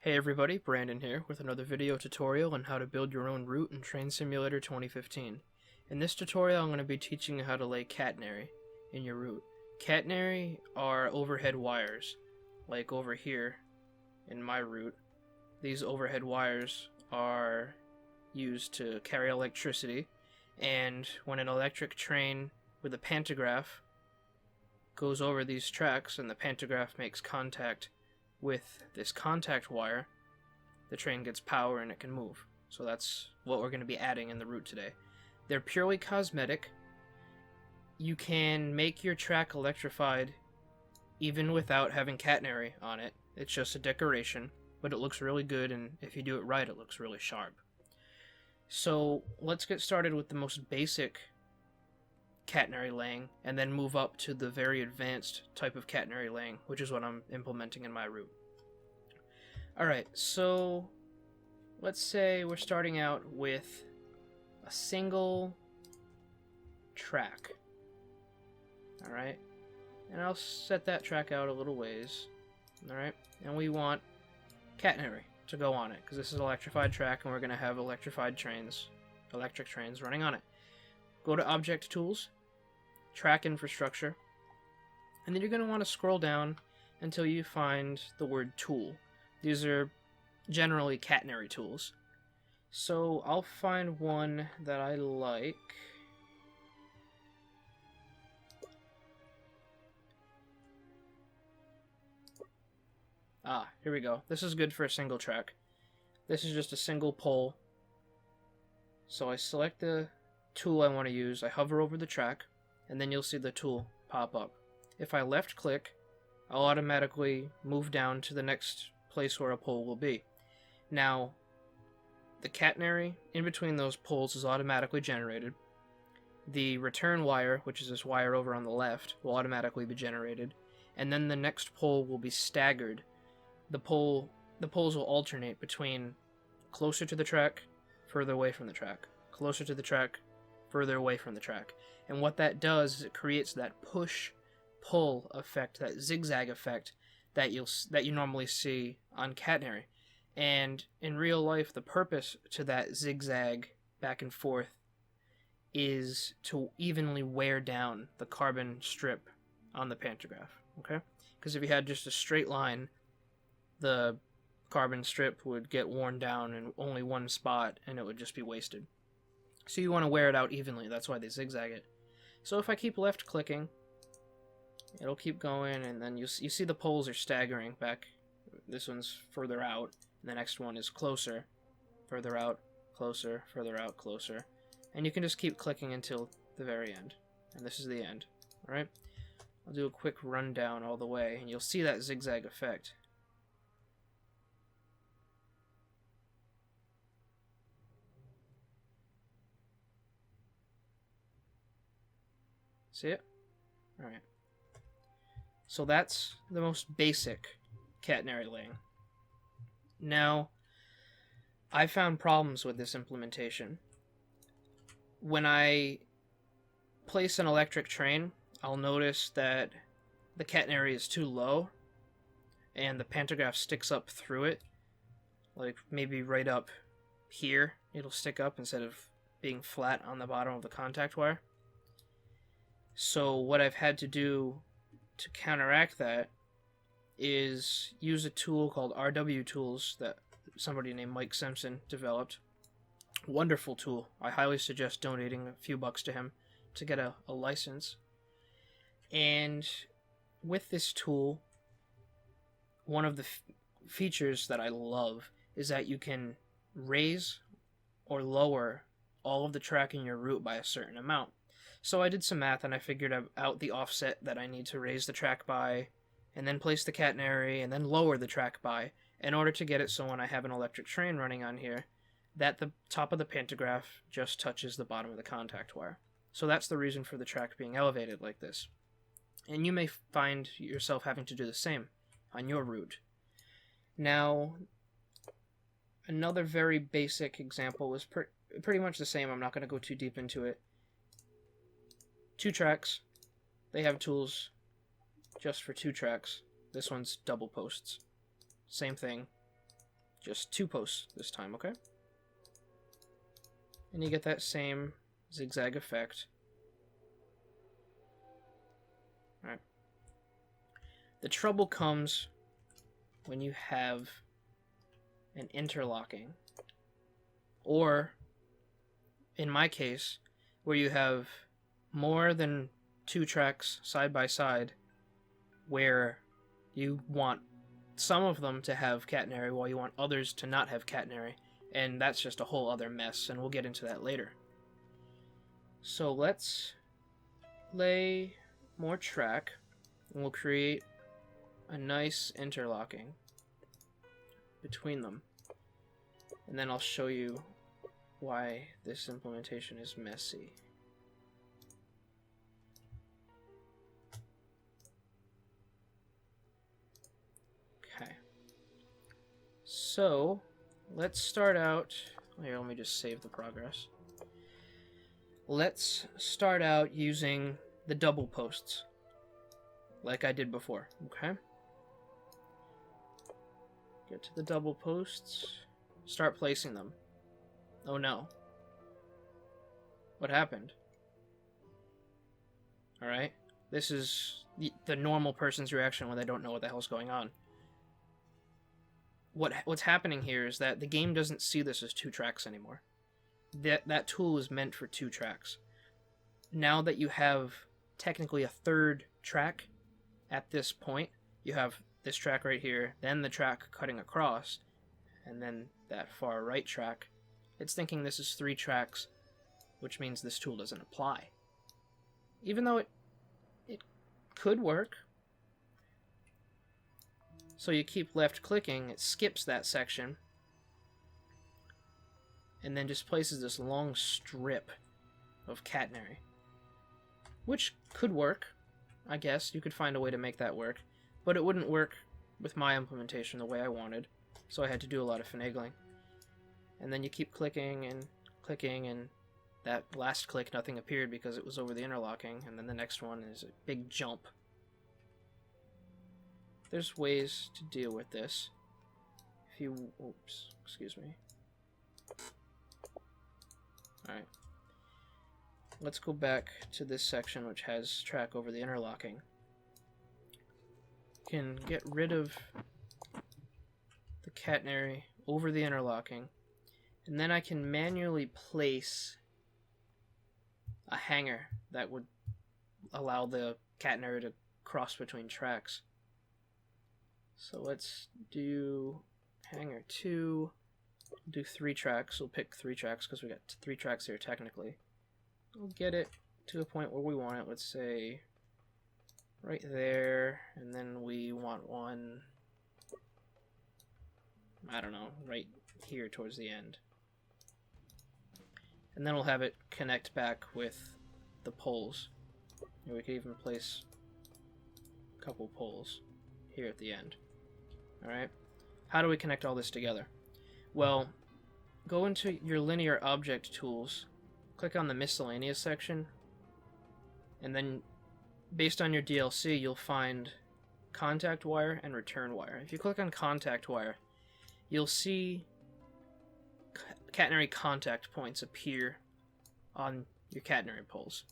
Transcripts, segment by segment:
Hey everybody, Brandon here with another video tutorial on how to build your own route in Train Simulator 2015. In this tutorial I'm going to be teaching you how to lay catenary in your route. Catenary are overhead wires, like over here in my route. These overhead wires are used to carry electricity, and when an electric train with a pantograph goes over these tracks and the pantograph makes contact with this contact wire, the train gets power and it can move. So that's what we're going to be adding in the route today. They're purely cosmetic. You can make your track electrified even without having catenary on it. It's just a decoration, but it looks really good, and if you do it right, it looks really sharp. So let's get started with the most basic catenary laying, and then move up to the very advanced type of catenary laying, which is what I'm implementing in my route. Alright, so let's say we're starting out with a single track. Alright, and I'll set that track out a little ways. Alright, and we want catenary to go on it, because this is an electrified track and we're going to have electric trains running on it. Go to Object Tools, Track Infrastructure, and then you're going to want to scroll down until you find the word Tool. These are generally catenary tools. So I'll find one that I like. Here we go. This is good for a single track. This is just a single pole. So I select the tool I want to use, I hover over the track, and then you'll see the tool pop up. If I left click, I'll automatically move down to the next place where a pole will be. Now, the catenary in between those poles is automatically generated. The return wire, which is this wire over on the left, will automatically be generated, and then the next pole will be staggered. The poles will alternate between closer to the track, further away from the track, closer to the track, further away from the track. And what that does is it creates that push-pull effect, that zigzag effect that you normally see on catenary. And in real life, the purpose to that zigzag back and forth is to evenly wear down the carbon strip on the pantograph, okay? Because if you had just a straight line, the carbon strip would get worn down in only one spot and it would just be wasted. So you want to wear it out evenly, that's why they zigzag it. So if I keep left clicking, it'll keep going, and then you see the poles are staggering back. This one's further out, and the next one is closer, further out, closer, further out, closer. And you can just keep clicking until the very end. And this is the end. Alright? I'll do a quick rundown all the way, and you'll see that zigzag effect. See it? Alright. So that's the most basic catenary laying. Now, I found problems with this implementation. When I place an electric train, I'll notice that the catenary is too low, and the pantograph sticks up through it. Like, maybe right up here, it'll stick up instead of being flat on the bottom of the contact wire. So what I've had to do to counteract that is use a tool called RW Tools that somebody named Mike Simpson developed. Wonderful tool. I highly suggest donating a few bucks to him to get a license. And with this tool, one of the features that I love is that you can raise or lower all of the track in your route by a certain amount. So I did some math and I figured out the offset that I need to raise the track by, and then place the catenary, and then lower the track by, in order to get it so when I have an electric train running on here, that the top of the pantograph just touches the bottom of the contact wire. So that's the reason for the track being elevated like this. And you may find yourself having to do the same on your route. Now, another very basic example is pretty much the same. I'm not going to go too deep into it. 2 tracks. They have tools just for 2 tracks. This one's double posts. Same thing. just 2 posts this time, okay? And you get that same zigzag effect. Alright. The trouble comes when you have an interlocking, or in my case, where you have more than 2 tracks side by side, where you want some of them to have catenary while you want others to not have catenary, and that's just a whole other mess, and we'll get into that later. So let's lay more track, and we'll create a nice interlocking between them. And then I'll show you why this implementation is messy. Okay. So, let's start out... Here, let me just save the progress. Let's start out using the double posts, like I did before, okay? Get to the double posts, start placing them. Oh no. What happened? Alright, this is the normal person's reaction when they don't know what the hell's going on. What's happening here is that the game doesn't see this as 2 tracks anymore. That tool is meant for 2 tracks. Now that you have technically a 3rd track at this point, you have this track right here, then the track cutting across, and then that far right track. It's thinking this is 3 tracks, which means this tool doesn't apply. Even though it could work. So you keep left clicking, it skips that section, and then just places this long strip of catenary. Which could work, I guess. You could find a way to make that work. But it wouldn't work with my implementation the way I wanted. So I had to do a lot of finagling. And then you keep clicking, and that last click nothing appeared because it was over the interlocking. And then the next one is a big jump. There's ways to deal with this. If you... Oops, excuse me. Alright. Let's go back to this section which has track over the interlocking. You can get rid of the catenary over the interlocking, and then I can manually place a hanger that would allow the catenary to cross between tracks. So let's do hanger 2. Do 3 tracks. We'll pick 3 tracks because we got 3 tracks here technically. We'll get it to a point where we want it. Let's say right there, and then we want one, I don't know, right here towards the end. And then we'll have it connect back with the poles. And we could even place a couple poles here at the end. Alright? How do we connect all this together? Well, go into your linear object tools, click on the miscellaneous section, and then based on your DLC you'll find contact wire and return wire. If you click on contact wire, you'll see catenary contact points appear on your catenary poles.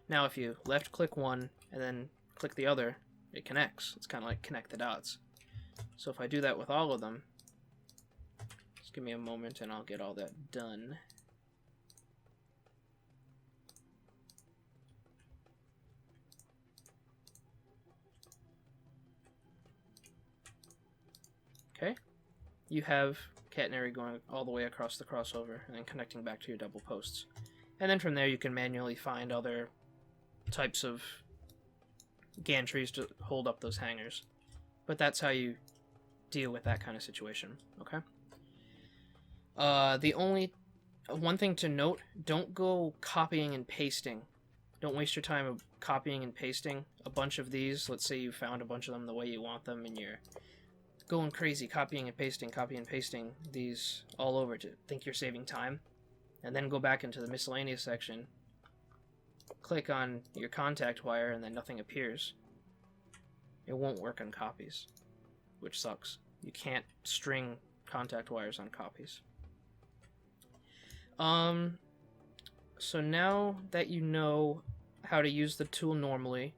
Now if you left click one and then click the other, it connects. It's kind of like connect the dots. So if I do that with all of them, just give me a moment and I'll get all that done. Okay, you have catenary going all the way across the crossover and then connecting back to your double posts. And then from there you can manually find other types of gantries to hold up those hangers. But that's how you deal with that kind of situation, okay? The only one thing to note, don't go copying and pasting. Don't waste your time of copying and pasting a bunch of these. Let's say you found a bunch of them the way you want them and you're going crazy copying and pasting these all over to think you're saving time. And then go back into the miscellaneous section, click on your contact wire, and then nothing appears. It won't work on copies, which sucks. You can't string contact wires on copies. So now that you know how to use the tool normally,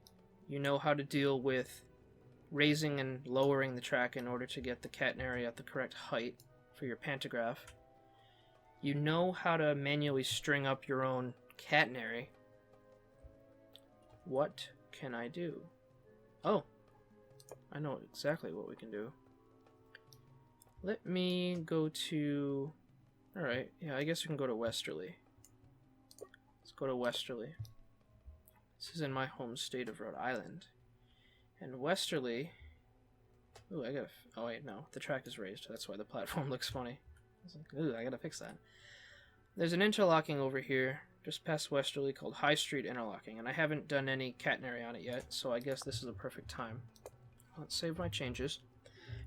you know how to deal with raising and lowering the track in order to get the catenary at the correct height for your pantograph. You know how to manually string up your own catenary. What can I do? Oh, I know exactly what we can do. Let me go to... Alright, yeah, I guess we can go to Westerly. Let's go to Westerly. This is in my home state of Rhode Island. And Westerly... Ooh, I gotta... Oh wait, no. The track is raised. That's why the platform looks funny. I was like, ooh, I gotta fix that. There's an interlocking over here, just past Westerly, called High Street Interlocking. And I haven't done any catenary on it yet, so I guess this is a perfect time. Let's save my changes.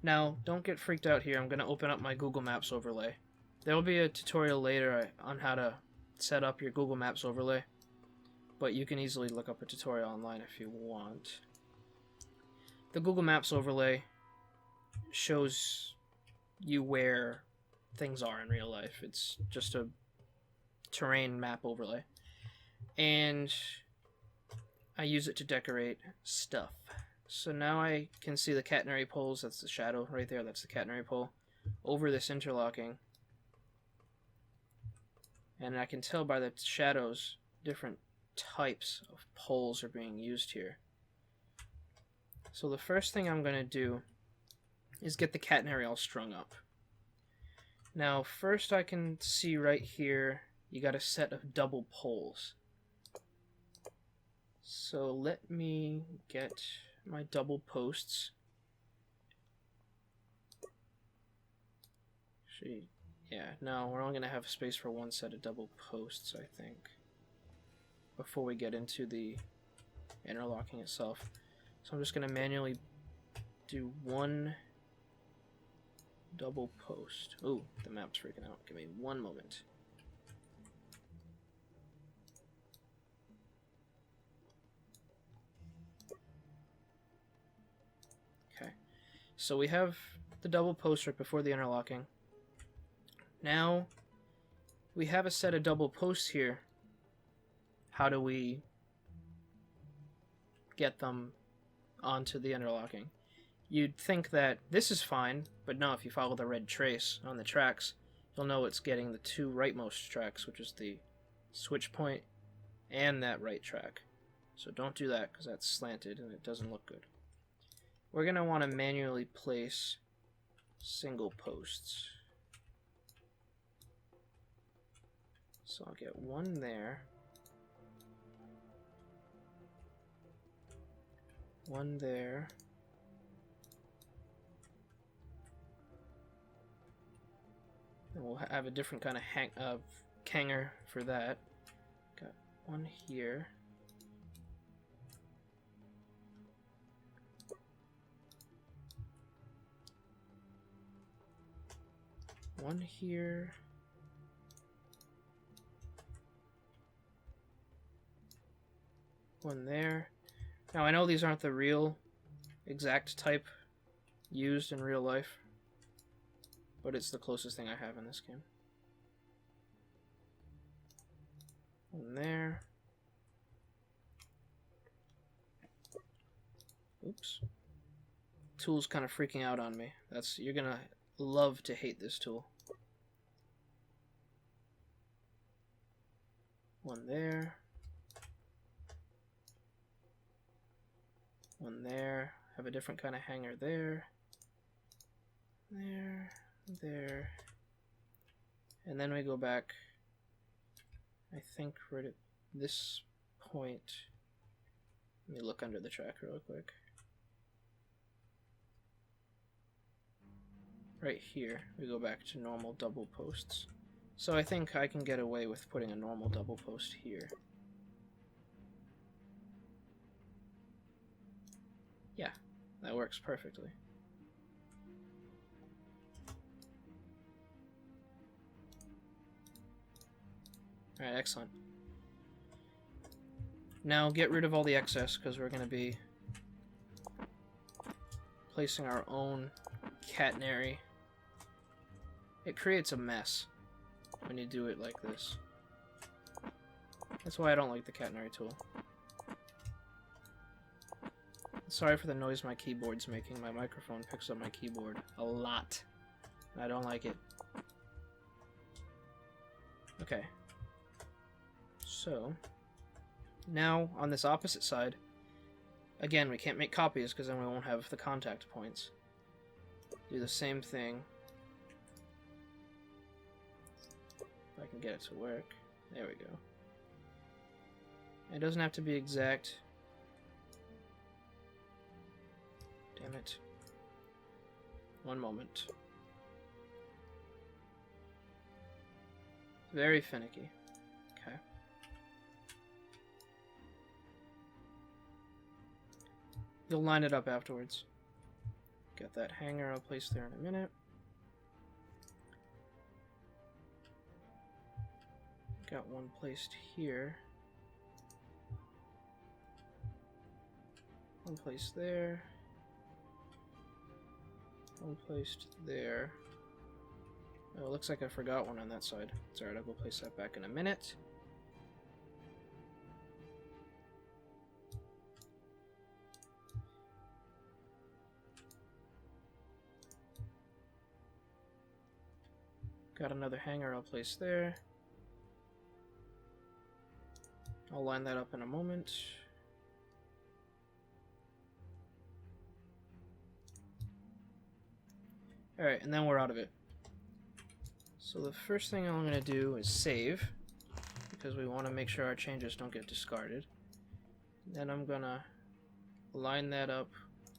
Now, don't get freaked out here. I'm gonna open up my Google Maps overlay. There will be a tutorial later on how to set up your Google Maps overlay. But you can easily look up a tutorial online if you want. The Google Maps overlay shows you where things are in real life. It's just a terrain map overlay. And I use it to decorate stuff. So now I can see the catenary poles. That's the shadow right there. That's the catenary pole. Over this interlocking. And I can tell by the shadows different types of poles are being used here. So the first thing I'm going to do is get the catenary all strung up. Now first I can see right here you got a set of double poles. So let me get my double posts. Actually, yeah, no, we're only going to have space for one set of double posts, I think, before we get into the interlocking itself. So I'm just going to manually do one double post. Ooh, the map's freaking out. Give me one moment. Okay, so we have the double post right before the interlocking. Now we have a set of double posts here. How do we get them onto the interlocking? You'd think that this is fine, but no, if you follow the red trace on the tracks, you'll know it's getting the two rightmost tracks, which is the switch point and that right track. So don't do that because that's slanted and it doesn't look good. We're going to want to manually place single posts. So I'll get one there. One there. And we'll have a different kind of hanger for that. Got one here. One here. One there. Now I know these aren't the real exact type used in real life, but it's the closest thing I have in this game. One there. Oops. Tool's kind of freaking out on me. You're gonna love to hate this tool. One there. One there. Have a different kind of hanger there. There. There. And then we go back, I think, right at this point. Let me look under the track real quick. Right here, we go back to normal double posts. So I think I can get away with putting a normal double post here. Yeah, that works perfectly. Alright, excellent. Now get rid of all the excess because we're going to be placing our own catenary it creates a mess when you do it like this. That's why I don't like the Catenary tool. Sorry for the noise my keyboard's making. My microphone picks up my keyboard a lot. I don't like it. Okay. So, now on this opposite side, again, we can't make copies because then we won't have the contact points. Do the same thing. If I can get it to work. There we go. It doesn't have to be exact. Damn it. One moment. Very finicky. Okay. You'll line it up afterwards. Got that hanger I'll place there in a minute. Got one placed here. One placed there. One placed there. Oh, it looks like I forgot one on that side. It's alright, I'll go place that back in a minute. Got another hanger I'll place there. I'll line that up in a moment. Alright, and then we're out of it. So the first thing I'm going to do is save, because we want to make sure our changes don't get discarded. Then I'm going to line that up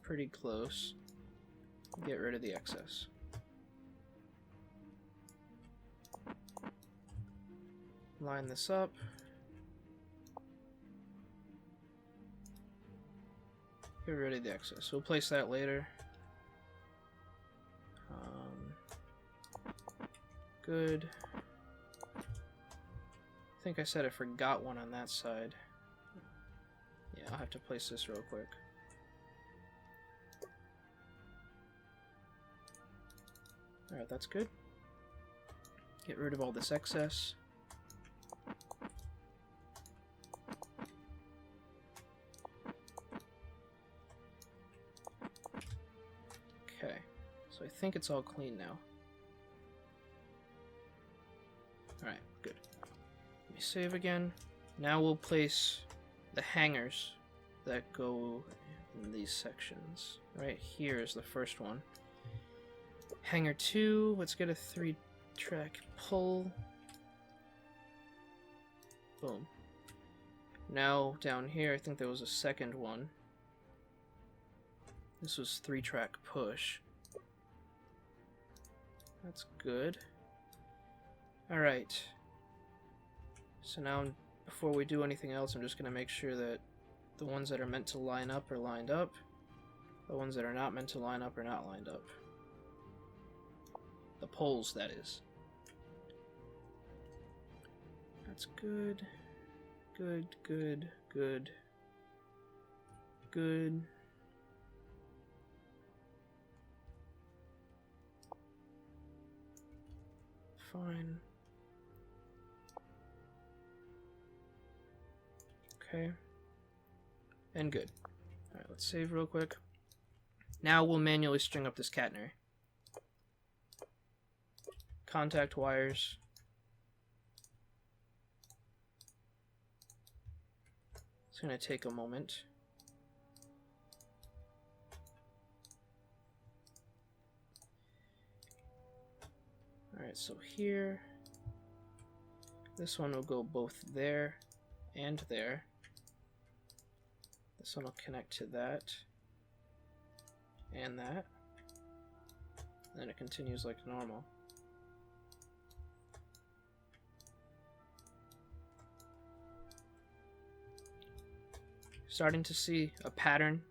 pretty close, get rid of the excess. Line this up. Get rid of the excess. We'll place that later. Good. I think I said I forgot one on that side. Yeah, I'll have to place this real quick. Alright, that's good. Get rid of all this excess. Okay, so I think it's all clean now. Alright, good. Let me save again. Now we'll place the hangers that go in these sections. Right here is the first one. Hanger 2, let's get a 3-track pull. Boom. Now down here, I think there was a second one. This was 3-track push. That's good. Alright. So now, before we do anything else, I'm just going to make sure that the ones that are meant to line up are lined up. The ones that are not meant to line up are not lined up. The poles, that is. That's good. Good, good, good. Good. Fine. Okay. And good. Alright, let's save real quick. Now we'll manually string up this catenary. Contact wires. It's going to take a moment. Alright, so here, this one will go both there and there. This one will connect to that and that. And then it continues like normal. Starting to see a pattern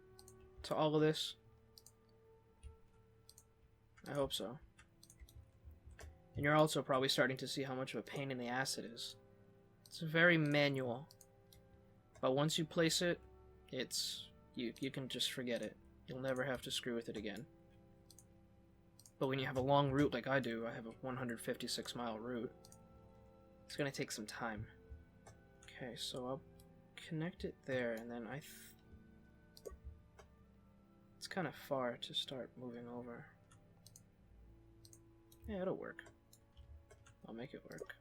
to all of this? I hope so. And you're also probably starting to see how much of a pain in the ass it is. It's very manual. But once you place it, you can just forget it. You'll never have to screw with it again. But when you have a long route like I do, I have a 156-mile route, it's going to take some time. Okay, so I'll connect it there, and then it's kind of far to start moving over. Yeah, it'll work. I'll make it work.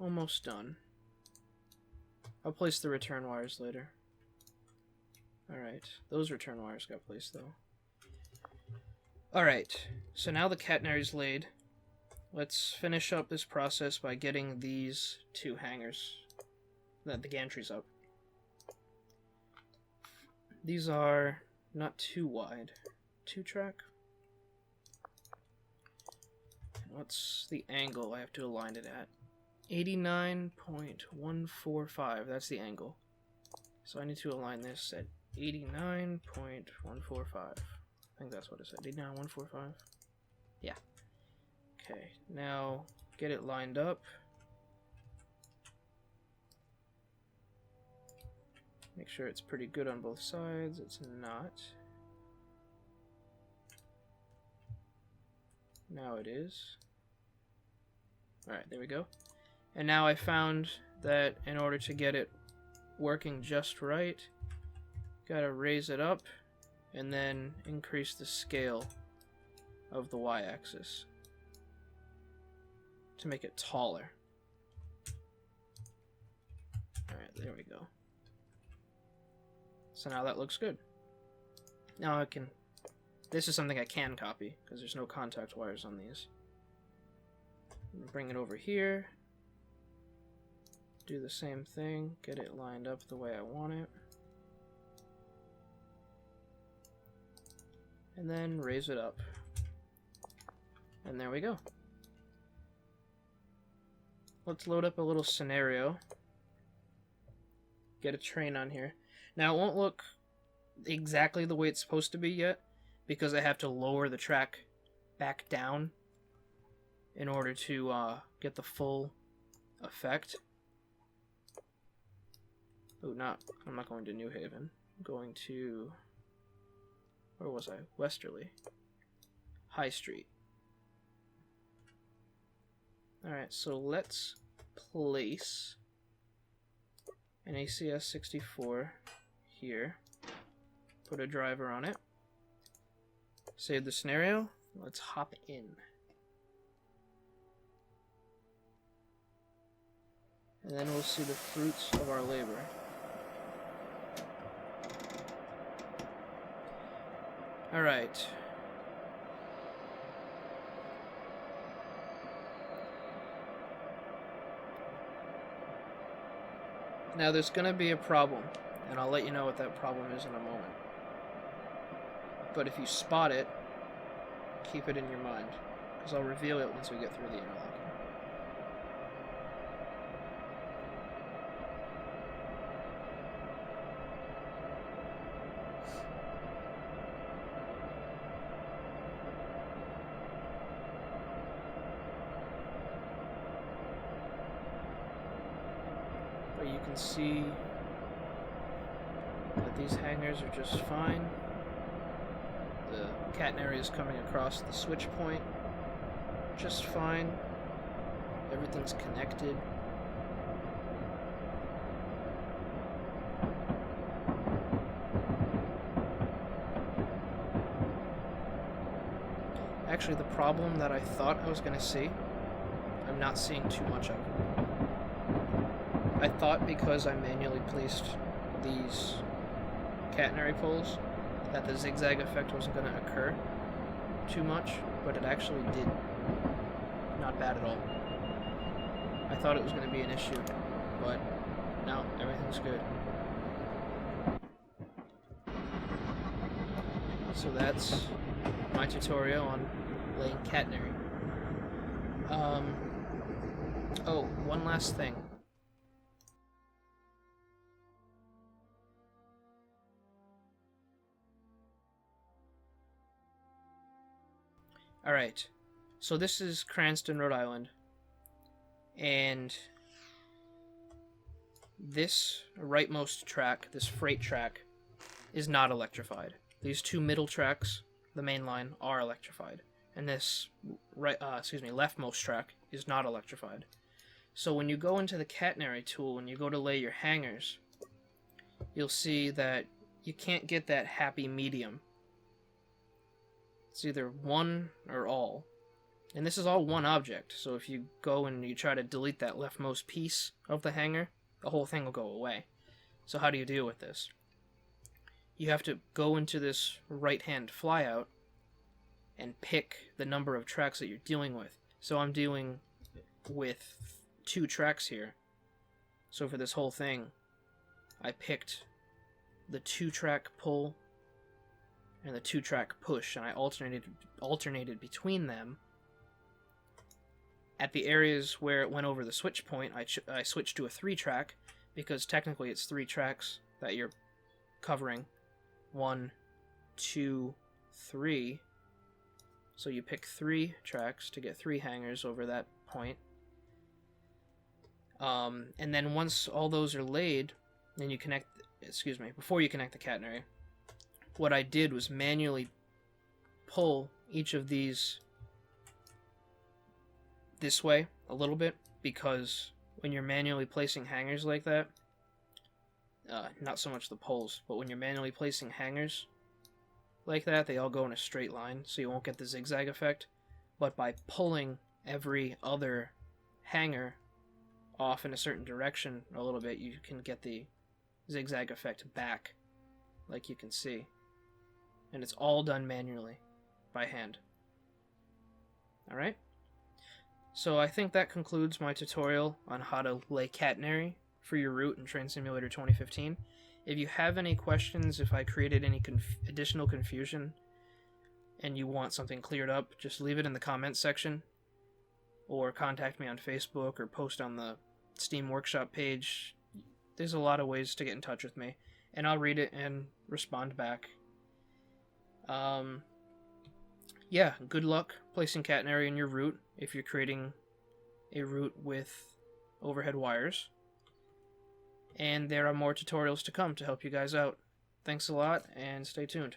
Almost done. I'll place the return wires later. Alright, those return wires got placed though. Alright, so now the catenary's laid. Let's finish up this process by getting these two hangers, the gantries up. These are not too wide. 2-track? What's the angle I have to align it at? 89.145, that's the angle. So I need to align this at 89.145. I think that's what it said, 89.145? Yeah. Okay, now get it lined up. Make sure it's pretty good on both sides. It's not. Now it is. Alright, there we go. And now I found that in order to get it working just right, gotta raise it up and then increase the scale of the y-axis to make it taller. Alright, there we go. So now that looks good. Now I can... This is something I can copy, because there's no contact wires on these. Bring it over here. Do the same thing. Get it lined up the way I want it. And then raise it up. And there we go. Let's load up a little scenario. Get a train on here. Now it won't look exactly the way it's supposed to be yet, because I have to lower the track back down in order to get the full effect. Oh, I'm not going to New Haven. I'm going to... Where was I? Westerly. High Street. Alright, so let's place an ACS 64 here. Put a driver on it. Save the scenario. Let's hop in. And then we'll see the fruits of our labor. Alright. Now there's going to be a problem, and I'll let you know what that problem is in a moment. But if you spot it, keep it in your mind, because I'll reveal it once we get through the interlocking. But you can see that these hangers are just fine. The catenary is coming across the switch point just fine. Everything's connected. Actually, the problem that I thought I was going to see, I'm not seeing too much of. I thought because I manually placed these catenary poles that the zigzag effect wasn't going to occur too much, but it actually did. Not bad at all. I thought it was going to be an issue, but no, everything's good. So that's my tutorial on laying catenary. Oh, one last thing. Alright, so this is Cranston, Rhode Island, and this rightmost track, this freight track, is not electrified. These two middle tracks, the main line, are electrified, and this leftmost track is not electrified. So when you go into the Catenary tool and you go to lay your hangers, you'll see that you can't get that happy medium. It's either one or all. And this is all one object, so if you go and you try to delete that leftmost piece of the hanger, the whole thing will go away. So how do you deal with this? You have to go into this right-hand flyout and pick the number of tracks that you're dealing with. So I'm dealing with 2 tracks here. So for this whole thing, I picked the 2-track pull and the 2-track push, and I alternated between them. At the areas where it went over the switch point, I switched to a 3-track, because technically it's 3 tracks that you're covering. 1, 2, 3. So you pick 3 tracks to get 3 hangers over that point. And then once all those are laid, then you connect, before you connect the catenary, what I did was manually pull each of these this way a little bit, because when you're manually placing hangers like that, not so much the pulls, but when you're manually placing hangers like that, they all go in a straight line, so you won't get the zigzag effect. But by pulling every other hanger off in a certain direction a little bit, you can get the zigzag effect back, like you can see. And it's all done manually, by hand. Alright? So I think that concludes my tutorial on how to lay catenary for your route in Train Simulator 2015. If you have any questions, if I created any additional confusion, and you want something cleared up, just leave it in the comments section, or contact me on Facebook, or post on the Steam Workshop page. There's a lot of ways to get in touch with me, and I'll read it and respond back. Yeah, good luck placing catenary in your route if you're creating a route with overhead wires. And there are more tutorials to come to help you guys out. Thanks a lot, and stay tuned.